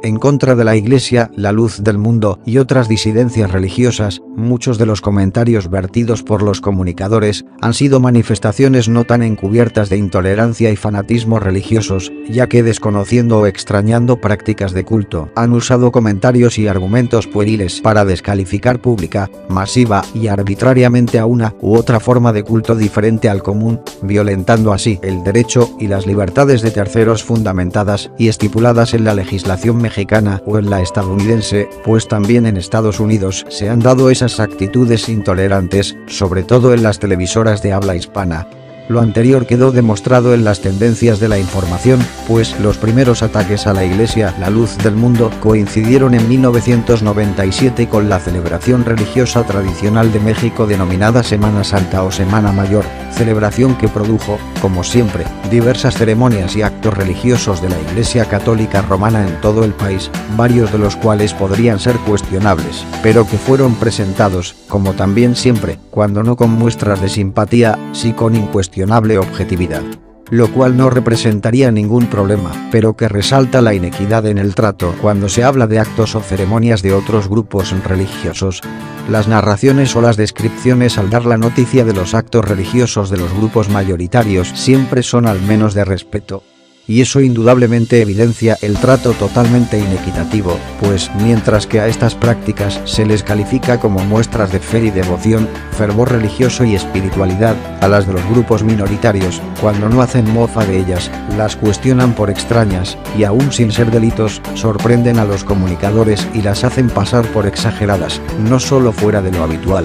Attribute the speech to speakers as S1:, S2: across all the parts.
S1: en contra de la Iglesia, la luz del mundo y otras disidencias religiosas. Muchos de los comentarios vertidos por los comunicadores han sido manifestaciones no tan encubiertas de intolerancia y fanatismo religiosos, ya que desconociendo o extrañando prácticas de culto, han usado comentarios y argumentos pueriles para descalificar pública, masiva y arbitrariamente a una u otra forma de culto diferente al común, violentando así el derecho y las libertades de terceros fundamentadas y estipuladas en la legislación mexicana o en la estadounidense, pues también en Estados Unidos se han dado esas actitudes intolerantes, sobre todo en las televisoras de habla hispana. Lo anterior quedó demostrado en las tendencias de la información, pues los primeros ataques a la Iglesia, la luz del mundo, coincidieron en 1997 con la celebración religiosa tradicional de México denominada Semana Santa o Semana Mayor, celebración que produjo, como siempre, diversas ceremonias y actos religiosos de la Iglesia Católica Romana en todo el país, varios de los cuales podrían ser cuestionables, pero que fueron presentados, como también siempre, cuando no con muestras de simpatía, sí con incuestionable objetividad. Lo cual no representaría ningún problema, pero que resalta la inequidad en el trato cuando se habla de actos o ceremonias de otros grupos religiosos. Las narraciones o las descripciones al dar la noticia de los actos religiosos de los grupos mayoritarios siempre son al menos de respeto. Y eso indudablemente evidencia el trato totalmente inequitativo, pues mientras que a estas prácticas se les califica como muestras de fe y devoción, fervor religioso y espiritualidad, a las de los grupos minoritarios, cuando no hacen mofa de ellas, las cuestionan por extrañas, y aún sin ser delitos, sorprenden a los comunicadores y las hacen pasar por exageradas, no solo fuera de lo habitual.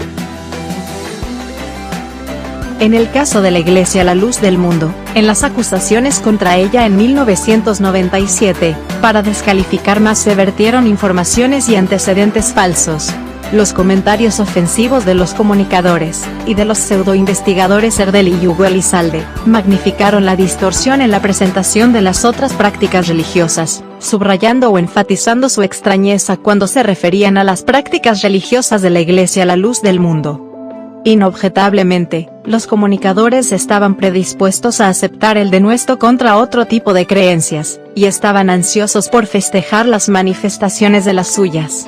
S2: En el caso de la Iglesia La Luz del Mundo, en las acusaciones contra ella en 1997, para descalificar más se vertieron informaciones y antecedentes falsos. Los comentarios ofensivos de los comunicadores, y de los pseudoinvestigadores Erdely y Hugo Elizalde, magnificaron la distorsión en la presentación de las otras prácticas religiosas, subrayando o enfatizando su extrañeza cuando se referían a las prácticas religiosas de la Iglesia La Luz del Mundo. Inobjetablemente, los comunicadores estaban predispuestos a aceptar el denuesto contra otro tipo de creencias, y estaban ansiosos por festejar las manifestaciones de las suyas.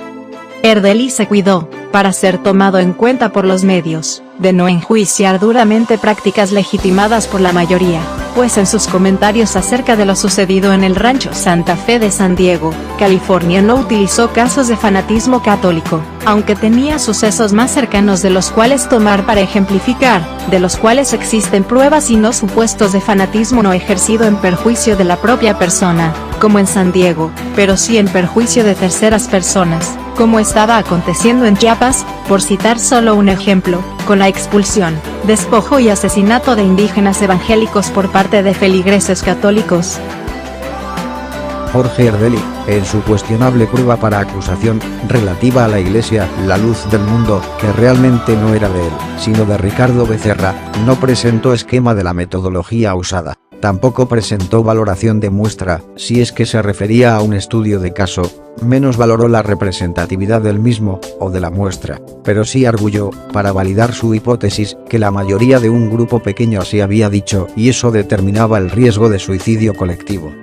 S2: Erdely se cuidó, para ser tomado en cuenta por los medios, de no enjuiciar duramente prácticas legitimadas por la mayoría, pues en sus comentarios acerca de lo sucedido en el rancho Santa Fe de San Diego, California, no utilizó casos de fanatismo católico, aunque tenía sucesos más cercanos de los cuales tomar para ejemplificar, de los cuales existen pruebas y no supuestos de fanatismo no ejercido en perjuicio de la propia persona, como en San Diego, pero sí en perjuicio de terceras personas, como estaba aconteciendo en Chiapas, por citar solo un ejemplo, con la expulsión, despojo y asesinato de indígenas evangélicos por parte de feligreses católicos.
S1: Jorge Erdely, en su cuestionable prueba para acusación, relativa a la Iglesia La Luz del Mundo, que realmente no era de él, sino de Ricardo Becerra, no presentó esquema de la metodología usada. Tampoco presentó valoración de muestra, si es que se refería a un estudio de caso, menos valoró la representatividad del mismo, o de la muestra, pero sí arguyó, para validar su hipótesis, que la mayoría de un grupo pequeño así había dicho y eso determinaba el riesgo de suicidio colectivo.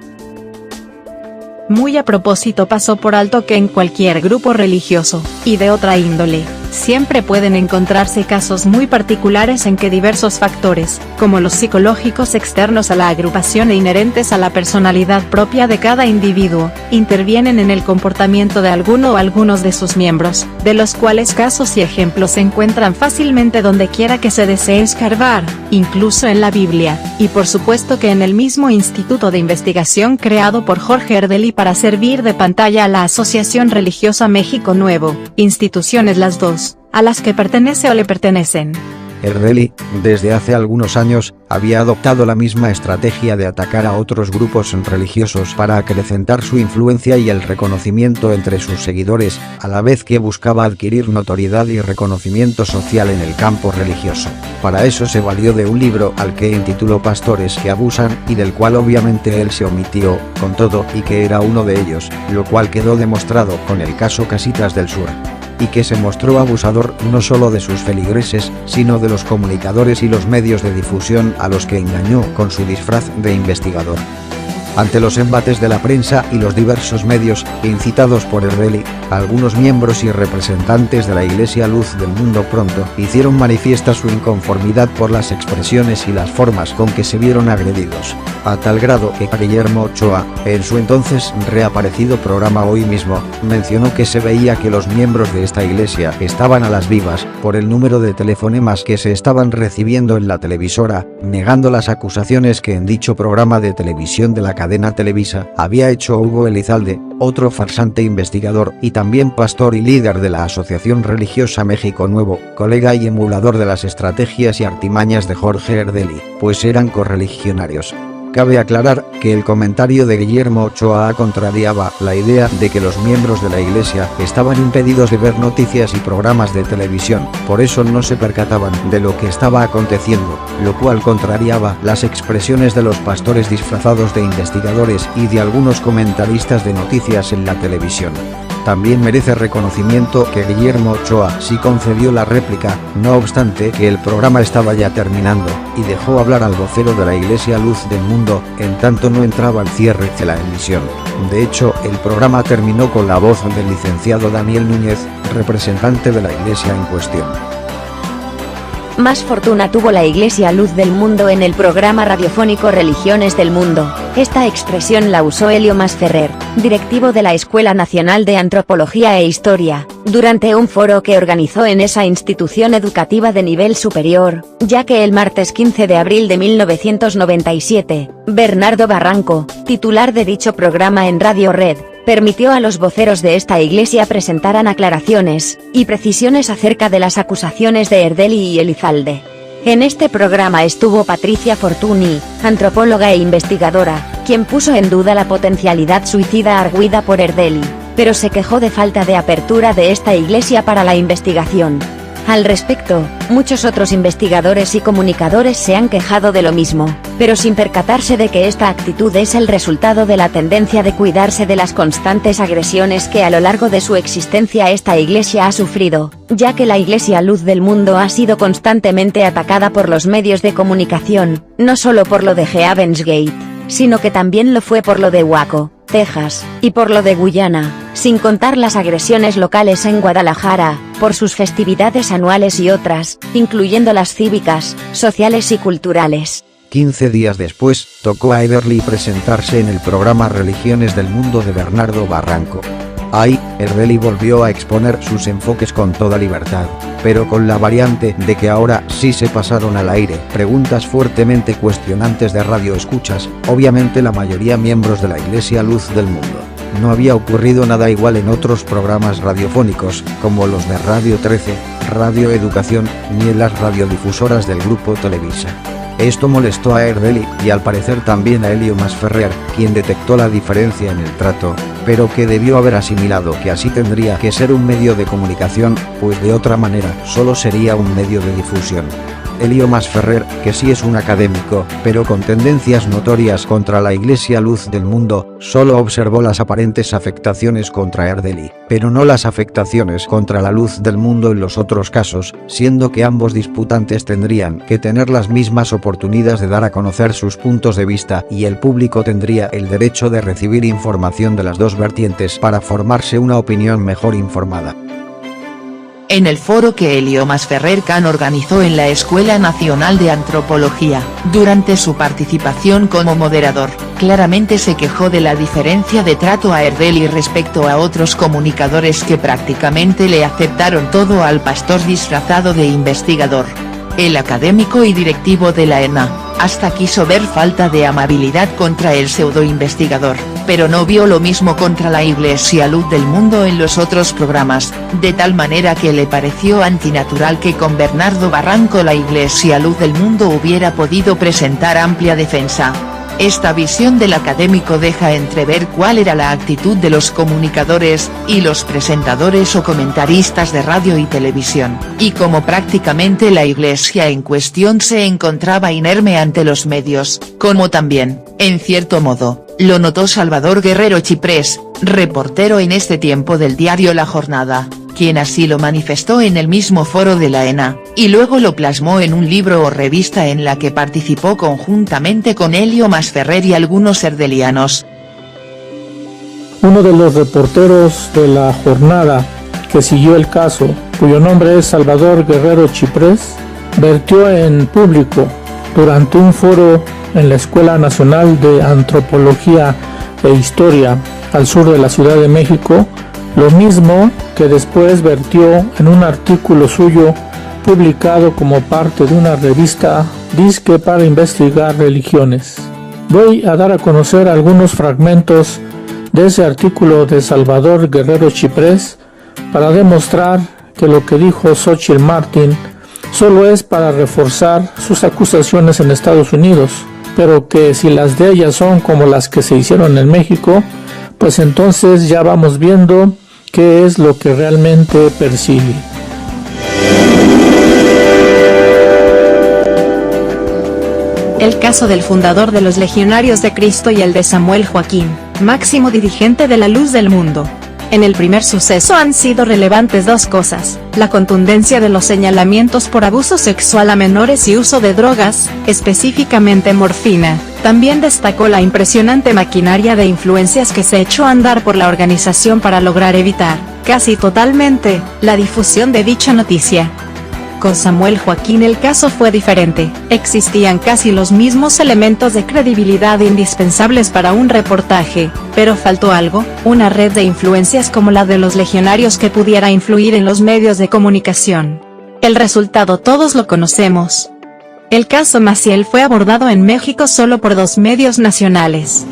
S2: Muy a propósito pasó por alto que en cualquier grupo religioso, y de otra índole, siempre pueden encontrarse casos muy particulares en que diversos factores, como los psicológicos externos a la agrupación e inherentes a la personalidad propia de cada individuo, intervienen en el comportamiento de alguno o algunos de sus miembros, de los cuales casos y ejemplos se encuentran fácilmente donde quiera que se desee escarbar, incluso en la Biblia, y por supuesto que en el mismo instituto de investigación creado por Jorge Erdely para servir de pantalla a la Asociación Religiosa México Nuevo, instituciones las dos, a las que pertenece o le pertenecen.
S1: Erdely, desde hace algunos años, había adoptado la misma estrategia de atacar a otros grupos religiosos para acrecentar su influencia y el reconocimiento entre sus seguidores, a la vez que buscaba adquirir notoriedad y reconocimiento social en el campo religioso. Para eso se valió de un libro al que intituló Pastores que abusan y del cual obviamente él se omitió, con todo, y que era uno de ellos, lo cual quedó demostrado con el caso Casitas del Sur. Y que se mostró abusador no solo de sus feligreses, sino de los comunicadores y los medios de difusión a los que engañó con su disfraz de investigador. Ante los embates de la prensa y los diversos medios, incitados por Erdely, algunos miembros y representantes de la Iglesia Luz del Mundo pronto hicieron manifiesta su inconformidad por las expresiones y las formas con que se vieron agredidos, a tal grado que Guillermo Ochoa, en su entonces reaparecido programa Hoy Mismo, mencionó que se veía que los miembros de esta iglesia estaban a las vivas por el número de telefonemas que se estaban recibiendo en la televisora, negando las acusaciones que en dicho programa de televisión de la cadena Televisa había hecho Hugo Elizalde, otro farsante investigador y también pastor y líder de la Asociación Religiosa México Nuevo, colega y emulador de las estrategias y artimañas de Jorge Erdely, pues eran correligionarios. Cabe aclarar que el comentario de Guillermo Ochoa contrariaba la idea de que los miembros de la iglesia estaban impedidos de ver noticias y programas de televisión, por eso no se percataban de lo que estaba aconteciendo, lo cual contrariaba las expresiones de los pastores disfrazados de investigadores y de algunos comentaristas de noticias en la televisión. También merece reconocimiento que Guillermo Ochoa sí concedió la réplica, no obstante que el programa estaba ya terminando, y dejó hablar al vocero de la Iglesia Luz del Mundo, en tanto no entraba el cierre de la emisión. De hecho, el programa terminó con la voz del licenciado Daniel Núñez, representante de la iglesia en cuestión.
S3: Más fortuna tuvo la Iglesia Luz del Mundo en el programa radiofónico Religiones del Mundo. Esta expresión la usó Elio Masferrer, directivo de la Escuela Nacional de Antropología e Historia, durante un foro que organizó en esa institución educativa de nivel superior, ya que el martes 15 de abril de 1997, Bernardo Barranco, titular de dicho programa en Radio Red, permitió a los voceros de esta iglesia presentaran aclaraciones y precisiones acerca de las acusaciones de Erdely y Elizalde. En este programa estuvo Patricia Fortuny, antropóloga e investigadora, quien puso en duda la potencialidad suicida arguida por Erdely, pero se quejó de falta de apertura de esta iglesia para la investigación. Al respecto, muchos otros investigadores y comunicadores se han quejado de lo mismo, pero sin percatarse de que esta actitud es el resultado de la tendencia de cuidarse de las constantes agresiones que a lo largo de su existencia esta iglesia ha sufrido, ya que la Iglesia Luz del Mundo ha sido constantemente atacada por los medios de comunicación, no solo por lo de Heaven's Gate, sino que también lo fue por lo de Waco, Texas, y por lo de Guyana, sin contar las agresiones locales en Guadalajara, por sus festividades anuales y otras, incluyendo las cívicas, sociales y culturales.
S1: 15 días después, tocó a Erdely presentarse en el programa Religiones del Mundo de Bernardo Barranco. Ahí, Erdely volvió a exponer sus enfoques con toda libertad, pero con la variante de que ahora sí se pasaron al aire preguntas fuertemente cuestionantes de radioescuchas, obviamente la mayoría miembros de la Iglesia Luz del Mundo. No había ocurrido nada igual en otros programas radiofónicos, como los de Radio 13, Radio Educación, ni en las radiodifusoras del grupo Televisa. Esto molestó a Erdely y al parecer también a Elio Masferrer, quien detectó la diferencia en el trato, pero que debió haber asimilado que así tendría que ser un medio de comunicación, pues de otra manera solo sería un medio de difusión. Elio Masferrer, que sí es un académico, pero con tendencias notorias contra la Iglesia Luz del Mundo, solo observó las aparentes afectaciones contra Erdely, pero no las afectaciones contra la Luz del Mundo en los otros casos, siendo que ambos disputantes tendrían que tener las mismas oportunidades de dar a conocer sus puntos de vista y el público tendría el derecho de recibir información de las dos vertientes para formarse una opinión mejor informada.
S4: En el foro que Elio Masferrer Can organizó en la Escuela Nacional de Antropología, durante su participación como moderador, claramente se quejó de la diferencia de trato a Erdely respecto a otros comunicadores que prácticamente le aceptaron todo al pastor disfrazado de investigador. El académico y directivo de la ENA, hasta quiso ver falta de amabilidad contra el pseudo-investigador, pero no vio lo mismo contra la Iglesia Luz del Mundo en los otros programas, de tal manera que le pareció antinatural que con Bernardo Barranco la Iglesia Luz del Mundo hubiera podido presentar amplia defensa. Esta visión del académico deja entrever cuál era la actitud de los comunicadores, y los presentadores o comentaristas de radio y televisión, y como prácticamente la iglesia en cuestión se encontraba inerme ante los medios, como también, en cierto modo, lo notó Salvador Guerrero Chiprés, reportero en este tiempo del diario La Jornada. quien así lo manifestó en el mismo foro de la ENA, y luego lo plasmó en un libro o revista en la que participó conjuntamente con Elio Masferrer y algunos ardelianos.
S5: Uno de los reporteros de la jornada que siguió el caso, cuyo nombre es Salvador Guerrero Chiprés, vertió en público durante un foro en la Escuela Nacional de Antropología e Historia al sur de la Ciudad de México, lo mismo que después vertió en un artículo suyo publicado como parte de una revista disque para investigar religiones. Voy a dar a conocer algunos fragmentos de ese artículo de Salvador Guerrero Chiprés para demostrar que lo que dijo Xóchitl Martín solo es para reforzar sus acusaciones en Estados Unidos, pero que si las de ella son como las que se hicieron en México, pues entonces ya vamos viendo qué es lo que realmente persigue.
S2: El caso del fundador de los Legionarios de Cristo y el de Samuel Joaquín, máximo dirigente de la Luz del Mundo. En el primer suceso han sido relevantes dos cosas: la contundencia de los señalamientos por abuso sexual a menores y uso de drogas, específicamente morfina. También destacó la impresionante maquinaria de influencias que se echó a andar por la organización para lograr evitar, casi totalmente, la difusión de dicha noticia. Con Samuel Joaquín el caso fue diferente, existían casi los mismos elementos de credibilidad indispensables para un reportaje, pero faltó algo, una red de influencias como la de los legionarios que pudiera influir en los medios de comunicación. El resultado todos lo conocemos. El caso Maciel fue abordado en México solo por dos medios nacionales.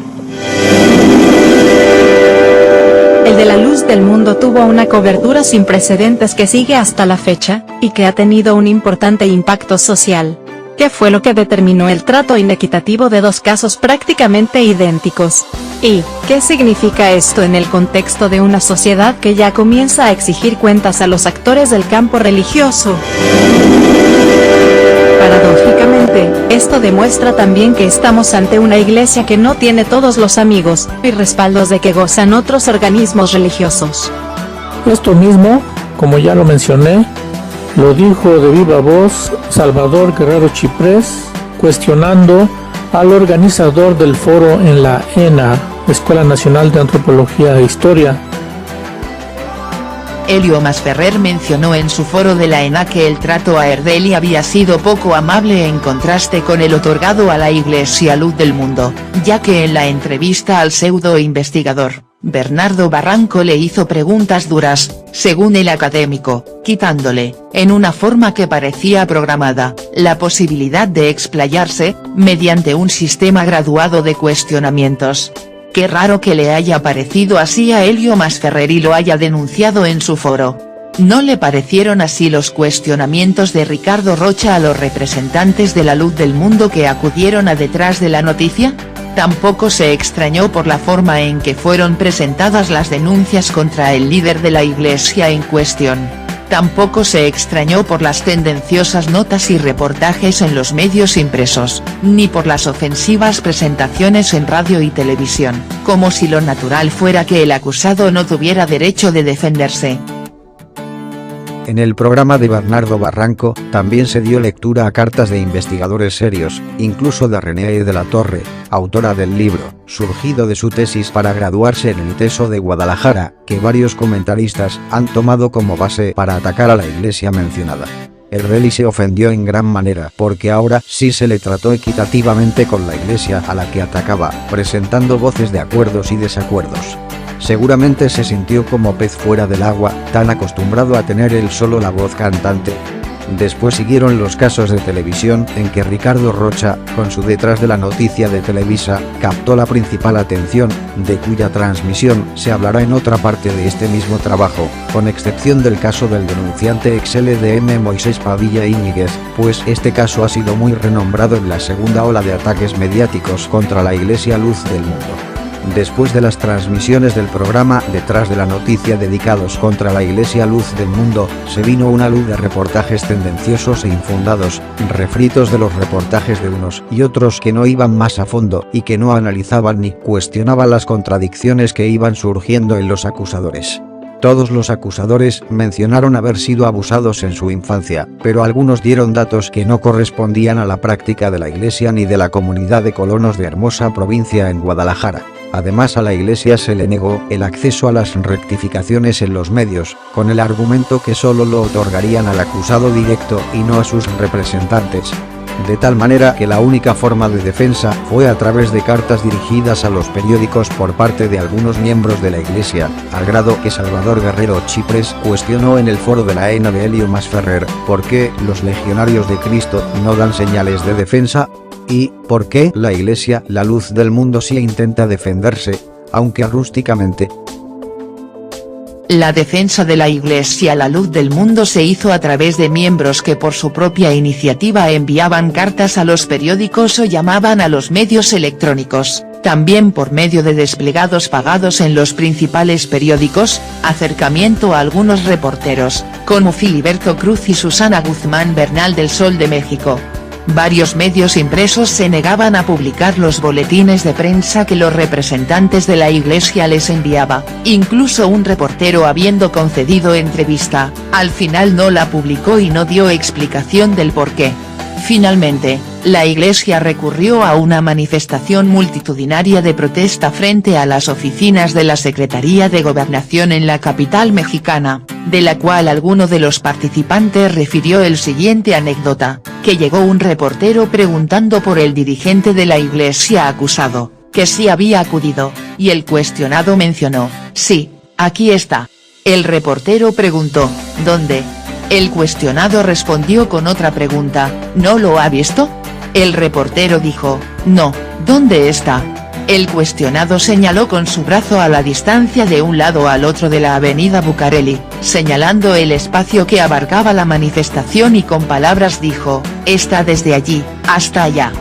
S2: El de la Luz del Mundo tuvo una cobertura sin precedentes que sigue hasta la fecha, y que ha tenido un importante impacto social. ¿Qué fue lo que determinó el trato inequitativo de dos casos prácticamente idénticos? ¿Y qué significa esto en el contexto de una sociedad que ya comienza a exigir cuentas a los actores del campo religioso? Paradójicamente, esto demuestra también que estamos ante una iglesia que no tiene todos los amigos y respaldos de que gozan otros organismos religiosos.
S5: Esto mismo, como ya lo mencioné, lo dijo de viva voz Salvador Guerrero Chiprés, cuestionando al organizador del foro en la ENA, Escuela Nacional de Antropología e Historia.
S4: Elio Masferrer mencionó en su foro de la ENA que el trato a Ardeli había sido poco amable en contraste con el otorgado a la Iglesia Luz del Mundo, ya que en la entrevista al pseudo-investigador, Bernardo Barranco le hizo preguntas duras, según el académico, quitándole, en una forma que parecía programada, la posibilidad de explayarse, mediante un sistema graduado de cuestionamientos. Qué raro que le haya parecido así a Elio Masferrer y lo haya denunciado en su foro. ¿No le parecieron así los cuestionamientos de Ricardo Rocha a los representantes de la Luz del Mundo que acudieron a detrás de la noticia? Tampoco se extrañó por la forma en que fueron presentadas las denuncias contra el líder de la iglesia en cuestión. Tampoco se extrañó por las tendenciosas notas y reportajes en los medios impresos, ni por las ofensivas presentaciones en radio y televisión, como si lo natural fuera que el acusado no tuviera derecho de defenderse.
S1: En el programa de Bernardo Barranco, también se dio lectura a cartas de investigadores serios, incluso de René de la Torre, autora del libro, surgido de su tesis para graduarse en el TESO de Guadalajara, que varios comentaristas han tomado como base para atacar a la iglesia mencionada. El Reli se ofendió en gran manera porque ahora sí se le trató equitativamente con la iglesia a la que atacaba, presentando voces de acuerdos y desacuerdos. Seguramente se sintió como pez fuera del agua, tan acostumbrado a tener él solo la voz cantante. Después siguieron los casos de televisión en que Ricardo Rocha, con su Detrás de la Noticia de Televisa, captó la principal atención, de cuya transmisión se hablará en otra parte de este mismo trabajo, con excepción del caso del denunciante ex LDM Moisés Padilla Íñiguez, pues este caso ha sido muy renombrado en la segunda ola de ataques mediáticos contra la Iglesia Luz del Mundo. Después de las transmisiones del programa Detrás de la Noticia dedicados contra la Iglesia Luz del Mundo, se vino una luz de reportajes tendenciosos e infundados, refritos de los reportajes de unos y otros que no iban más a fondo y que no analizaban ni cuestionaban las contradicciones que iban surgiendo en los acusadores. Todos los acusadores mencionaron haber sido abusados en su infancia, pero algunos dieron datos que no correspondían a la práctica de la iglesia ni de la comunidad de colonos de Hermosa Provincia en Guadalajara. Además, a la iglesia se le negó el acceso a las rectificaciones en los medios, con el argumento que solo lo otorgarían al acusado directo y no a sus representantes. De tal manera que la única forma de defensa fue a través de cartas dirigidas a los periódicos por parte de algunos miembros de la iglesia, al grado que Salvador Guerrero Chiprés cuestionó en el foro de la ENA de Helio Masferrer por qué los legionarios de Cristo no dan señales de defensa, y por qué la iglesia La Luz del Mundo sí intenta defenderse, aunque rústicamente.
S4: La defensa de la Iglesia La Luz del Mundo se hizo a través de miembros que por su propia iniciativa enviaban cartas a los periódicos o llamaban a los medios electrónicos, también por medio de desplegados pagados en los principales periódicos, acercamiento a algunos reporteros, como Filiberto Cruz y Susana Guzmán Bernal del Sol de México. Varios medios impresos se negaban a publicar los boletines de prensa que los representantes de la iglesia les enviaba, incluso un reportero habiendo concedido entrevista, al final no la publicó y no dio explicación del porqué. Finalmente, la iglesia recurrió a una manifestación multitudinaria de protesta frente a las oficinas de la Secretaría de Gobernación en la capital mexicana, de la cual alguno de los participantes refirió el siguiente anécdota, que llegó un reportero preguntando por el dirigente de la iglesia acusado, que sí había acudido, y el cuestionado mencionó, sí, aquí está. El reportero preguntó, ¿dónde? El cuestionado respondió con otra pregunta, ¿no lo ha visto? El reportero dijo, no, ¿dónde está? El cuestionado señaló con su brazo a la distancia de un lado al otro de la avenida Bucareli, señalando el espacio que abarcaba la manifestación y con palabras dijo, está desde allí, hasta allá.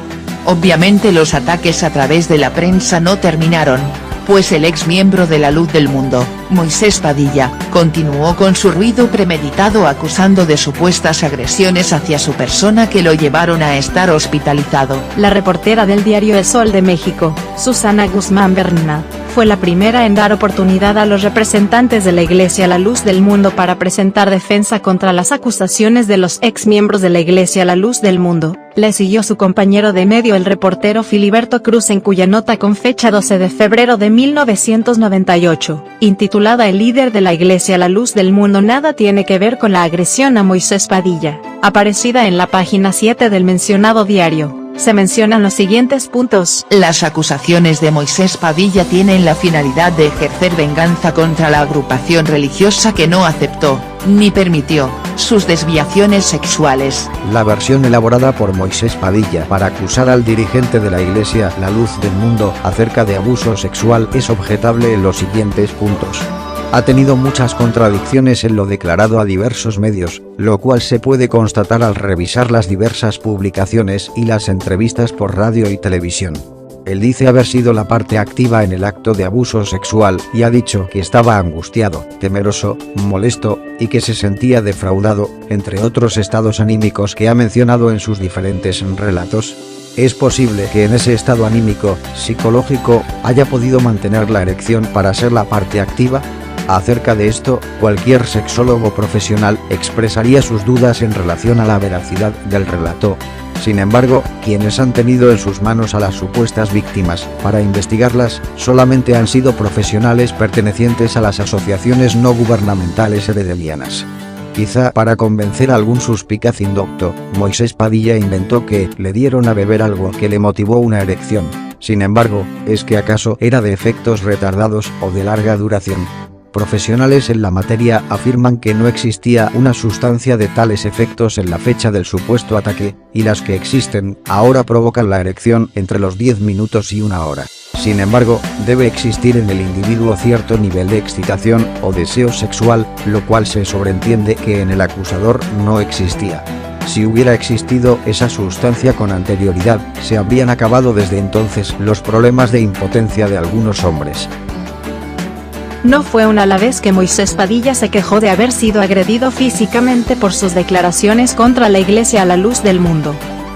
S4: Obviamente los ataques a través de la prensa no terminaron, pues el ex miembro de La Luz del Mundo, Moisés Padilla, continuó con su ruido premeditado acusando de supuestas agresiones hacia su persona que lo llevaron a estar hospitalizado.
S2: La reportera del diario El Sol de México, Susana Guzmán Bernal, fue la primera en dar oportunidad a los representantes de la Iglesia La Luz del Mundo para presentar defensa contra las acusaciones de los ex miembros de la Iglesia La Luz del Mundo. Le siguió su compañero de medio el reportero Filiberto Cruz en cuya nota con fecha 12 de febrero de 1998, intitulada El líder de la Iglesia La Luz del Mundo nada tiene que ver con la agresión a Moisés Padilla, aparecida en la página 7 del mencionado diario, se mencionan los siguientes puntos.
S4: Las acusaciones de Moisés Padilla tienen la finalidad de ejercer venganza contra la agrupación religiosa que no aceptó, ni permitió, sus desviaciones sexuales.
S1: La versión elaborada por Moisés Padilla para acusar al dirigente de la Iglesia La Luz del Mundo acerca de abuso sexual es objetable en los siguientes puntos. Ha tenido muchas contradicciones en lo declarado a diversos medios, lo cual se puede constatar al revisar las diversas publicaciones y las entrevistas por radio y televisión. Él dice haber sido la parte activa en el acto de abuso sexual y ha dicho que estaba angustiado, temeroso, molesto, y que se sentía defraudado, entre otros estados anímicos que ha mencionado en sus diferentes relatos. Es posible que en ese estado anímico, psicológico, haya podido mantener la erección para ser la parte activa. Acerca de esto, cualquier sexólogo profesional expresaría sus dudas en relación a la veracidad del relato. Sin embargo, quienes han tenido en sus manos a las supuestas víctimas para investigarlas, solamente han sido profesionales pertenecientes a las asociaciones no gubernamentales heredianas. Quizá para convencer a algún suspicaz indocto, Moisés Padilla inventó que le dieron a beber algo que le motivó una erección. Sin embargo, ¿es que acaso era de efectos retardados o de larga duración? Profesionales en la materia afirman que no existía una sustancia de tales efectos en la fecha del supuesto ataque, y las que existen ahora provocan la erección entre los 10 minutos y una hora. Sin embargo, debe existir en el individuo cierto nivel de excitación o deseo sexual, lo cual se sobreentiende que en el acusador no existía. Si hubiera existido esa sustancia con anterioridad, se habrían acabado desde entonces los problemas de impotencia de algunos hombres.
S2: No fue una la vez que Moisés Padilla se quejó de haber sido agredido físicamente por sus declaraciones contra la Iglesia La Luz del Mundo.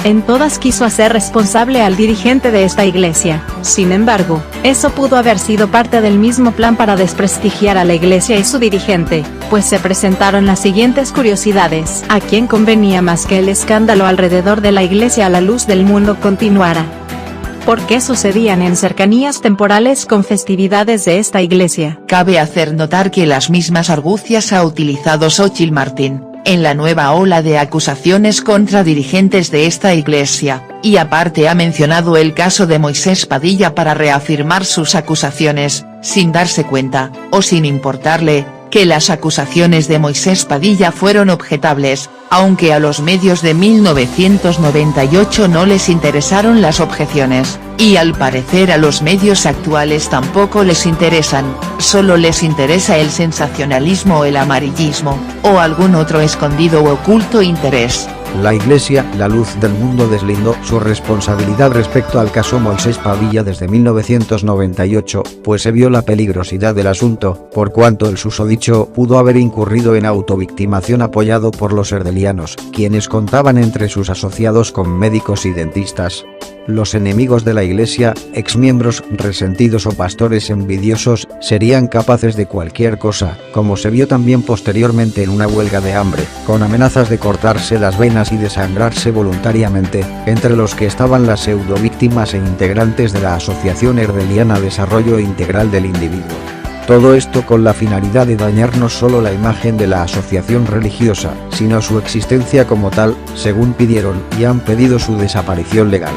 S2: En todas quiso hacer responsable al dirigente de esta iglesia. Sin embargo, eso pudo haber sido parte del mismo plan para desprestigiar a la iglesia y su dirigente, pues se presentaron las siguientes curiosidades. ¿A quién convenía más que el escándalo alrededor de la iglesia a la luz del mundo continuara? ¿Por qué sucedían en cercanías temporales con festividades de esta iglesia?
S4: Cabe hacer notar que las mismas argucias ha utilizado Xóchitl Martín, en la nueva ola de acusaciones contra dirigentes de esta iglesia, y aparte ha mencionado el caso de Moisés Padilla para reafirmar sus acusaciones, sin darse cuenta, o sin importarle, que las acusaciones de Moisés Padilla fueron objetables, aunque a los medios de 1998 no les interesaron las objeciones, y al parecer a los medios actuales tampoco les interesan, solo les interesa el sensacionalismo o el amarillismo, o algún otro escondido u oculto interés.
S1: La Iglesia, la luz del mundo, deslindó su responsabilidad respecto al caso Moisés Padilla desde 1998, pues se vio la peligrosidad del asunto, por cuanto el susodicho pudo haber incurrido en autovictimación apoyado por los erdelianos, quienes contaban entre sus asociados con médicos y dentistas. Los enemigos de la Iglesia, exmiembros resentidos o pastores envidiosos, serían capaces de cualquier cosa, como se vio también posteriormente en una huelga de hambre, con amenazas de cortarse las venas y desangrarse voluntariamente, entre los que estaban las pseudovíctimas e integrantes de la Asociación Erdeliana Desarrollo Integral del Individuo. Todo esto con la finalidad de dañar no solo la imagen de la asociación religiosa, sino su existencia como tal, según pidieron y han pedido su desaparición legal.